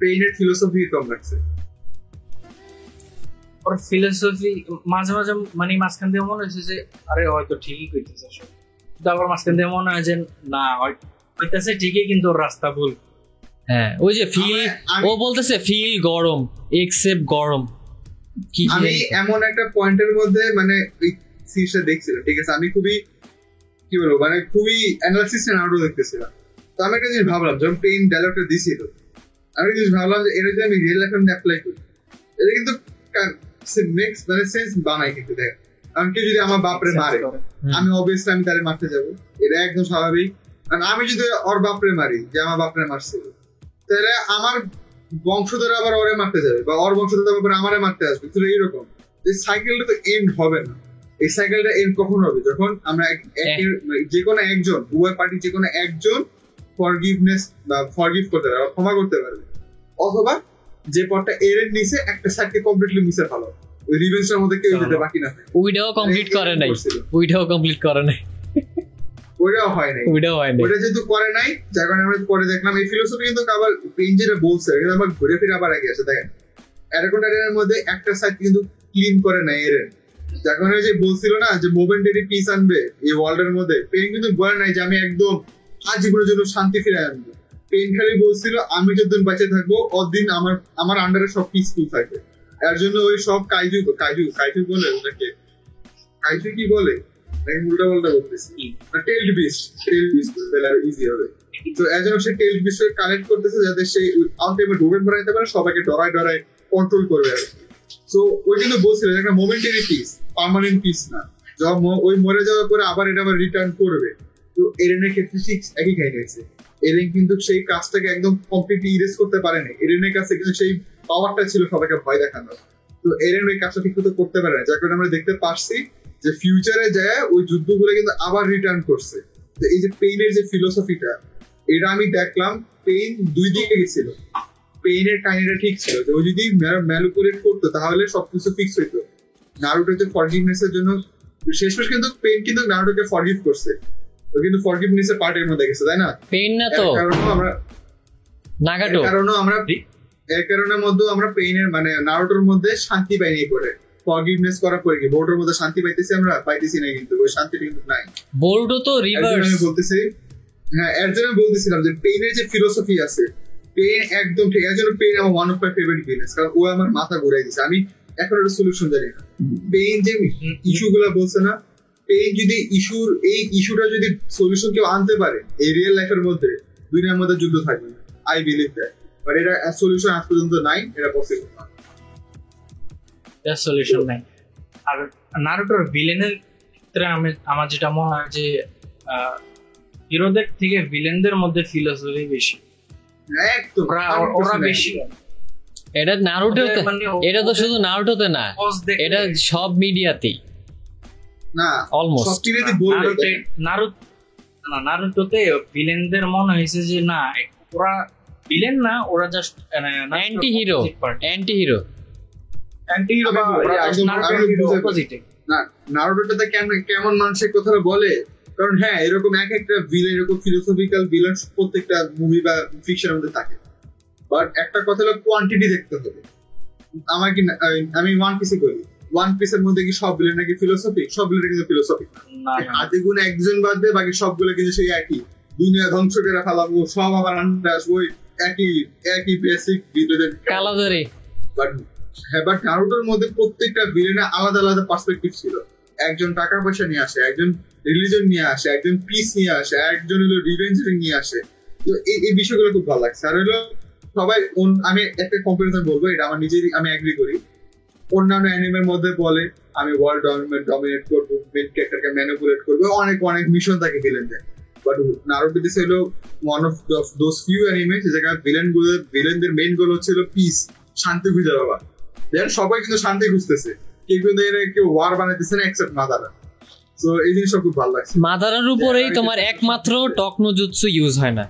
পেইনের philosophy কম লাগছে। ওর philosophy মাঝে মাঝে মানে মাঝখান দিয়ে মনে হয়েছে যে আরে হয়তো ঠিকই কইতেছে, কিন্তু আবার মাঝখান দিয়ে মনে হয় যে না হইতেছে ঠিকই কিন্তু ওর রাস্তা ভুল। হ্যাঁ ওই যে ফিল, ও বলতেছে ফিল গরম, এক্সেপ্ট গরম। আমি এমন একটা পয়েন্টের মধ্যে মানে ওই সিরিজটা দেখছিলাম, ঠিক আছে, আমি খুবই কি বলবো মানে খুবই অ্যানালিসিস নাড়ু দেখতেছিলাম। তো আমি একটা জিনিস ভাবলাম, যখন পেইন ডায়লগটা দিছিল, আমি একটা জিনিস ভাবলাম যে এটা যদি আমি রিয়েল লাইফে অ্যাপ্লাই করি, এটা কিন্তু মেক্স মানে সেন্স বানায়। কিন্তু দেখ, আমি কেউ যদি আমার বাপরে মারে, আমি অবভিয়াসলি আমি তারে মারতে যাবো, এটা একদম স্বাভাবিক। আর আমি যদি ওর বাপরে মারি, যে আমার বাপরে মারছিল, তাহলে আমার বংশধর আবার ওরে মারতে যাবে, বা ওর বংশধর আবার আমারে মারতে আসবে। তো এইরকম এই সাইকেলটা তো এন্ড হবে না। এই সাইকেলটা এন্ড কখন হবে? যখন আমরা যে কোনো একজন, উভয় পার্টি যে কোনো একজন ফরগিভনেস বা ফরগিভ করতে পারবে, ক্ষমা করতে পারবে, অথবা যে পথটা এর নিচে একটা সাইডকে কমপ্লিটলি মিশে ভালো, ওই রিভেঞ্জের মধ্যে কেউ যেতে বাকি না। ওইটাও কমপ্লিট করে নাই, ওইটাও কমপ্লিট করে নাই, ওইটাও হয় নাই, ওইটা যেহেতু করে নাই, যার কারণে আমরা পরে দেখলাম এই ফিলোসফি কিন্তু আবার পেইন যেটা বলছে কিন্তু আবার ঘুরে ফিরে আবার আগে আসে। দেখেন অ্যাটাক অন টাইটানের মধ্যে একটা সাইড কিন্তু ক্লিন করে নাই এরেন, যার কারণে যে বলছিল না যে মোমেন্টারি পিস আনবে এই ওয়ার্ল্ডের মধ্যে, পেইন কিন্তু বলে নাই যে আমি একদম আজীবনের জন্য শান্তি ফিরে আনবো। পেইন খালি বলছিল আমি যতদিন বেঁচে থাকবো অতদিন আমার আন্ডারে সব পিসফুল থাকবে। এর জন্য ওই সব কাইজু বলে ওটাকে, কাইজু কি বলে উল্টা পাল্টা বলতেছি, টেইলড বিস্ট ইজি হবে। তো এর জন্য সে টেইলড বিস্টকে কানেক্ট করতেছে যাতে সে আলটিমেট রুবেন বানাইতে পারে, সবাইকে ডরায় কন্ট্রোল করবে আর কি। তো ওই কিন্তু বলছিল একটা মোমেন্টারি পিস, পার্মানেন্ট পিস না, যখন ওই মরে যাওয়ার পরে আবার এটা আবার রিটার্ন করবে। তো এরেনের ক্ষেত্রে ঠিক একই কাহিনী হয়েছে। এরেন কিন্তু সেই কাজটাকে একদম কমপ্লিটলি ইরেজ করতে পারেনি। এরেনের কাছে কিন্তু সেই পাওয়ারটা ছিল সবাইকে ভয় দেখানোর, তো এরেন ওই কাজটা ঠিক মতো করতে পারে না, যার কারণে আমরা দেখতে পারছি যে ফিউচারে যায় ওই যুদ্ধগুলো কিন্তু আবার রিটার্ন করছে। তো এই যে পেইনের যে ফিলোসফিটা, এটা আমি দেখলাম পেইন দুই দিকে গেছিল। পেইনের কাহিনীটা ঠিক ছিল যে ও যদি ম্যানিপুলেট করতো তাহলে সবকিছু ফিক্স হইতো। নারুটোতে ফরগিভনেস এর জন্য শেষমেশ কিন্তু পেইন কিন্তু নারুটোকে ফরগিভ করছে, ও কিন্তু ফরগিভনেস এর পার্টের মধ্যে গেছে, তাই না? পেইন না তো আমরা নাগাটো, এর কারণে মধ্যে আমরা পেইনের মানে নারুটোর মধ্যে শান্তি পাইনি করে, ফরগিভনেস করার পরে কি বোর্ডের মধ্যে শান্তি পাইতেছি আমরা? পাইতেছি না, কিন্তু ওই শান্তিটা কিন্তু নাই। বোর্ডও তো রিভার্স। আমি বলতেছি হ্যাঁ, এর জন্য বলতেছিলাম যে পেইনের যে ফিলোসফি আছে, পেইন একদম ঠিক। এর জন্য পেইন আমার one of my favourite villain, কারণ ও আমার মাথা ঘুরাই দিচ্ছে। আমি এখন একটা সলিউশন জানি না। পেইন যে ইস্যুগুলো বলছে না, পেইন যদি এই ইস্যুটা যদি সলিউশন কেউ আনতে পারে এই রিয়েল লাইফের মধ্যে, দুনিয়ার মধ্যে যুদ্ধ থাকবে না। আই বিলিভ দ্যাট, বাট এটা সলিউশন আজ পর্যন্ত নাই, এটা পসিবল না, এটা সলিউশন নাই। আর নারুটোর ভিলেনের ক্ষেত্রে আমার যেটা মনে হয় যে হিরোদের থেকে ভিলেনদের মধ্যে ফিলোসফি বেশি, একদম ওরা বেশি। এটা নারুটোতে, এটা তো শুধু নারুটোতে না, এটা সব মিডিয়াতেই না, অলমোস্ট সব মিডিয়াতে বলবে। নারুটোতে ভিলেনদের মনে হয়েছে যে না ওরা ভিলেন না, ওরা জাস্ট অ্যান্টি হিরো না। নারুটোতে কেমন মানুষের কথা বলে, কারণ হ্যাঁ এরকম এক একটা ভিলেন, এরকম ফিলোসফিক্যাল ভিলেন প্রত্যেকটা মুভি বা ফিকশনের মধ্যে থাকে। বাট একটা কথা হলো কোয়ান্টিটি দেখতে হবে। আমি ওয়ান পিসে করি, ওয়ান পিসের মধ্যে কি সব ভিলেন নাকি ফিলোসফিক? সব ভিলেন কিন্তু ফিলোসফিক না, হাতে গুণ একজন বাদ দিয়ে বাকি সবগুলো কিন্তু সেই একই, দুনিয়া ধ্বংস করে ফেলাবো, সব আমার আন্ডারে আসবো, একই বেসিক ভিলেনের কালাদারি। বাট নারুটোর মধ্যে প্রত্যেকটা ভিলেনের আলাদা আলাদা পার্সপেক্টিভ ছিল। একজন টাকা পয়সা নিয়ে আসে, একজন রিলিজন নিয়ে আসে, একজন পিস নিয়ে আসে, একজন হলো রিভেঞ্জ নিয়ে আসে। তো এই বিষয়গুলো খুব ভালো লাগছে। আর হলো সবাই, আমি একটা কম্পারিজন বলবো, এটা আমার নিজেরই, আমি এগ্রি করি। অন্যান্য অ্যানিমের মধ্যে বলে আমি ওয়ার্ল্ড ডমিনেট করবো, মেন ক্যারেক্টারকে ম্যানিপুলেট করবো, অনেক মিশন থাকে ভিলেনদের। বাট নারুটো দিস হলো one of those few anime যেখানে ভিলেনদের মেইন গোল হচ্ছিল পিস, শান্তি খুঁজে পাওয়া। দেখেন সবাই কিন্তু শান্তি খুঁজতেছে, কেউ ওয়ার বানাইতেছে না এক্সেপ্ট মাদারা। তো এই জিনিসটা খুব ভালো লাগছে। মাদারার উপরেই তোমার একমাত্র টকনো জুৎসু ইউজ হয় না,